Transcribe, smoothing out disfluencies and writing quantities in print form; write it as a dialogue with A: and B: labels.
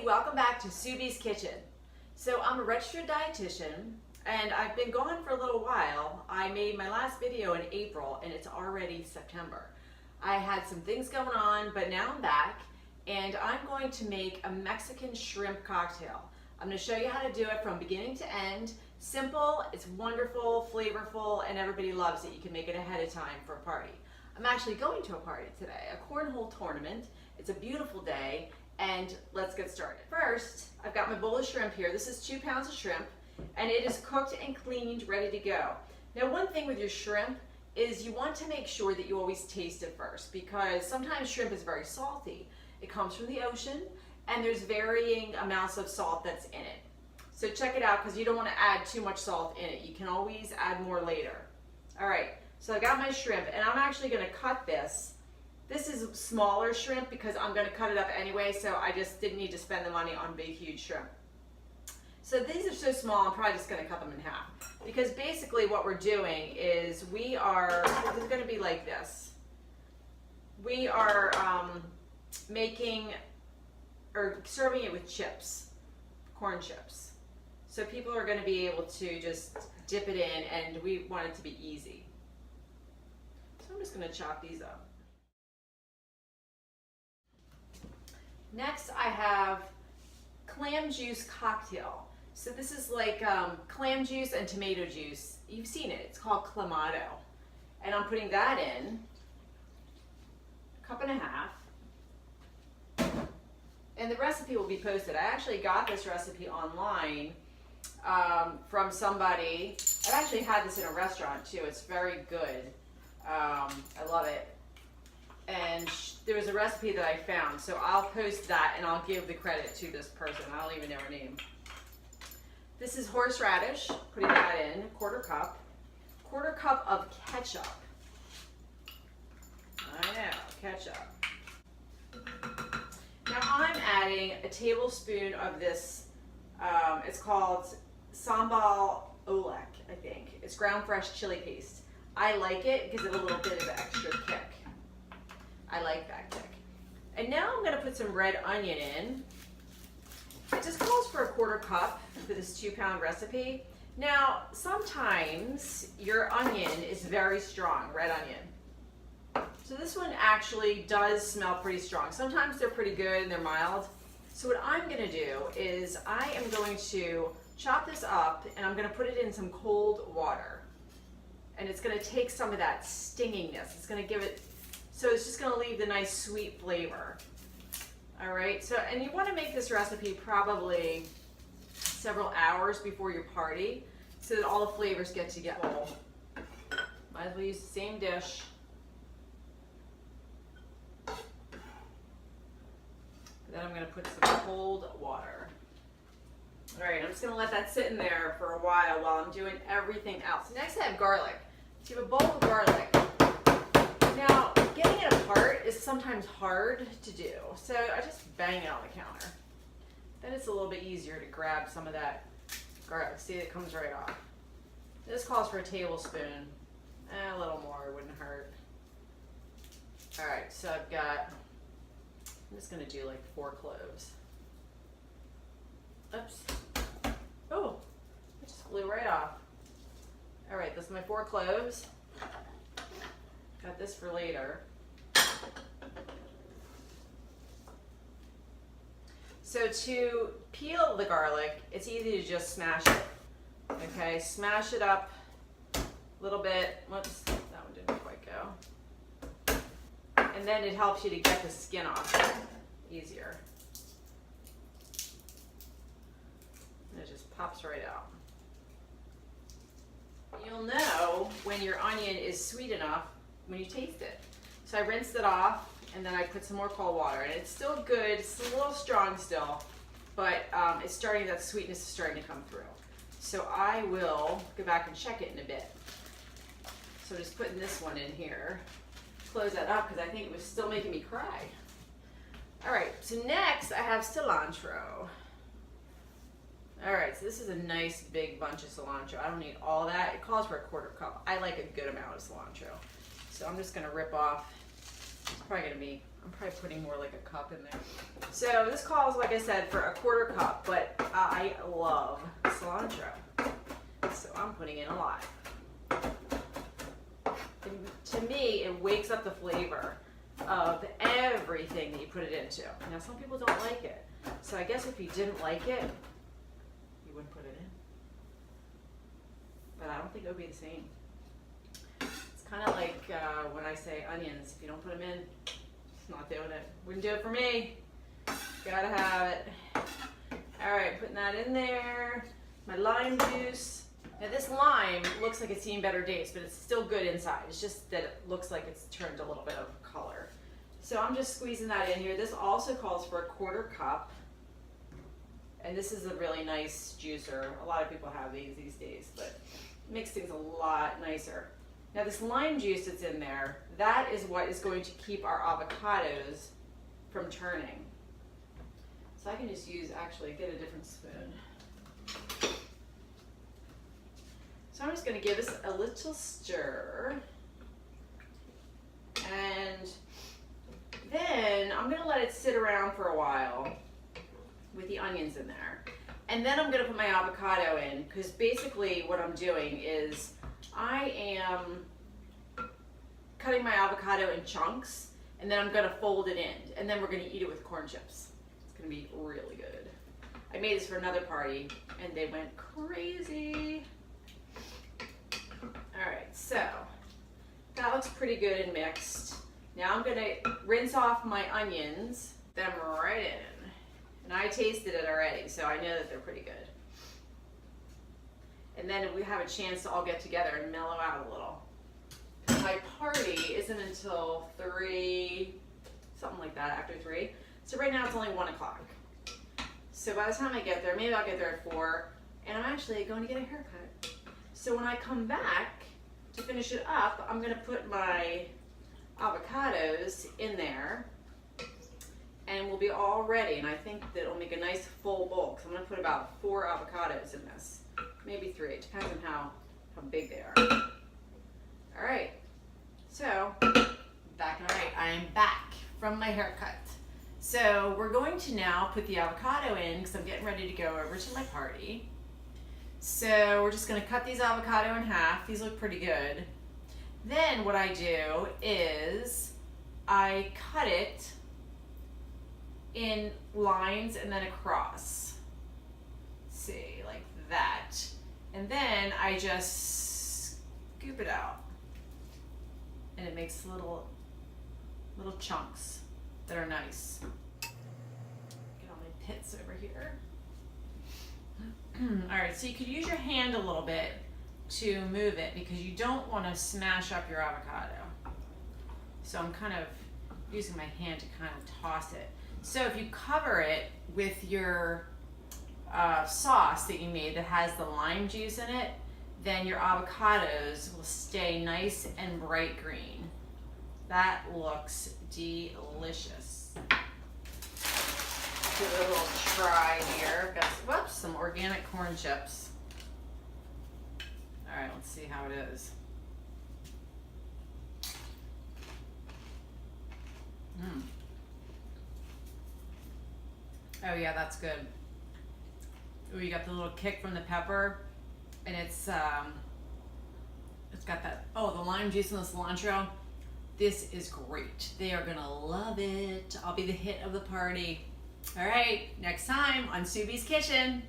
A: welcome back to Subi's Kitchen. So I'm a registered dietitian and I've been gone for a little while. I made my last video in April and it's already September. I had some things going on, but now I'm back and I'm going to make a Mexican shrimp cocktail. I'm going to show you how to do it from beginning to end. Simple, it's wonderful, flavorful, and everybody loves it. You can make it ahead of time for a party. I'm actually going to a party today, a cornhole tournament. It's a beautiful day, and let's get started. First, I've got my bowl of shrimp here. This is 2 pounds of shrimp, and it is cooked and cleaned, ready to go. Now, one thing with your shrimp is you want to make sure that you always taste it first, because sometimes shrimp is very salty. It comes from the ocean, and there's varying amounts of salt that's in it. So check it out, because you don't want to add too much salt in it. You can always add more later. All right, so I got my shrimp, and I'm actually going to cut this. This is smaller shrimp because I'm going to cut it up anyway, so I just didn't need to spend the money on big, huge shrimp. So these are so small, I'm probably just going to cut them in half. Because basically what we're doing is this is going to be like this. We are making or serving it with chips, corn chips. So people are going to be able to just dip it in, and we want it to be easy. So I'm just going to chop these up. Next, I have clam juice cocktail. So this is like clam juice and tomato juice. You've seen it. It's called Clamato. And I'm putting that in, 1.5 cups. And the recipe will be posted. I actually got this recipe online from somebody. I've actually had this in a restaurant too. It's very good. I love it. And there was a recipe that I found, so I'll post that and I'll give the credit to this person. I don't even know her name. This is horseradish, putting that in, 1/4 cup. 1/4 cup of ketchup. I know, ketchup. Now I'm adding a tablespoon of this, it's called sambal olek, I think. It's ground fresh chili paste. I like it, it gives it a little bit of extra kick. I like that kick. And now I'm going to put some red onion in. It just calls for a 1/4 cup for this 2-pound recipe. Now, sometimes your onion is very strong, red onion. So this one actually does smell pretty strong. Sometimes they're pretty good and they're mild. So what I'm going to do is I am going to chop this up and I'm going to put it in some cold water. And it's going to take some of that stinginess. It's going to give it, so it's just going to leave the nice sweet flavor. All right, so, and you want to make this recipe probably several hours before your party so that all the flavors get together. Might as well use the same dish. Then I'm going to put some cold water. All right, I'm just going to let that sit in there for a while I'm doing everything else. Next I have garlic. So you have a bowl of garlic. Now, getting it apart is sometimes hard to do, so I just bang it on the counter. Then it's a little bit easier to grab some of that garlic. See, it comes right off. This calls for a tablespoon. A little more wouldn't hurt. All right, so I've got, I'm just gonna do like 4 cloves. Oops. Oh, it just flew right off. All right, this is my 4 cloves. Got this for later. So to peel the garlic, it's easy to just smash it. Okay, smash it up a little bit. Whoops, that one didn't quite go. And then it helps you to get the skin off easier. And it just pops right out. You'll know when your onion is sweet enough when you taste it. So I rinsed it off and then I put some more cold water, and it's still good. It's a little strong still, but it's starting, that sweetness is starting to come through. So I will go back and check it in a bit. So just putting this one in here, close that up because I think it was still making me cry. All right, so next I have cilantro. All right, so this is a nice big bunch of cilantro. I don't need all that. It calls for a 1/4 cup. I like a good amount of cilantro. So I'm just gonna rip off probably gonna be, I'm probably putting more like a cup in there. So this calls, like I said, for a 1/4 cup, but I love cilantro. So I'm putting in a lot. And to me, it wakes up the flavor of everything that you put it into. Now some people don't like it. So I guess if you didn't like it, you wouldn't put it in. But I don't think it would be the same. It's kind of like when I say onions. If you don't put them in, it's not doing it. Wouldn't do it for me. Gotta have it. All right, putting that in there. My lime juice. Now this lime looks like it's seen better days, but it's still good inside. It's just that it looks like it's turned a little bit of color. So I'm just squeezing that in here. This also calls for a 1/4 cup. And this is a really nice juicer. A lot of people have these days, but it makes things a lot nicer. Now this lime juice that's in there, that is what is going to keep our avocados from turning. So I can just use, actually, get a different spoon. So I'm just going to give this a little stir. And then I'm going to let it sit around for a while with the onions in there. And then I'm going to put my avocado in, because basically what I'm doing is I am cutting my avocado in chunks, and then I'm going to fold it in, and then we're going to eat it with corn chips. It's going to be really good. I made this for another party, and they went crazy. All right, so that looks pretty good and mixed. Now I'm going to rinse off my onions, them right in. And I tasted it already, so I know that they're pretty good. And then we have a chance to all get together and mellow out a little. My party isn't until 3, something like that, after 3. So right now it's only 1 o'clock. So by the time I get there, maybe I'll get there at 4, and I'm actually going to get a haircut. So when I come back to finish it up, I'm gonna put my avocados in there, and we'll be all ready. And I think that it'll make a nice full bowl, because I'm going to put about 4 avocados in this. Maybe 3. It depends on how big they are. All right. So, I am back from my haircut. So we're going to now put the avocado in, because I'm getting ready to go over to my party. So we're just going to cut these avocado in half. These look pretty good. Then what I do is I cut it in lines and then across. See, like that. And then I just scoop it out. And it makes little chunks that are nice. Get all my pits over here. All right, so you could use your hand a little bit to move it, because you don't want to smash up your avocado. So I'm kind of using my hand to kind of toss it. So if you cover it with your sauce that you made that has the lime juice in it, then your avocados will stay nice and bright green. That looks delicious. Give it a little try here. Got, whoops, some organic corn chips. All right, let's see how it is. Oh yeah, that's good. Oh, you got the little kick from the pepper, and it's got that, oh, the lime juice and the cilantro. This is great. They are gonna love it. I'll be the hit of the party. All right, next time on Subi's Kitchen.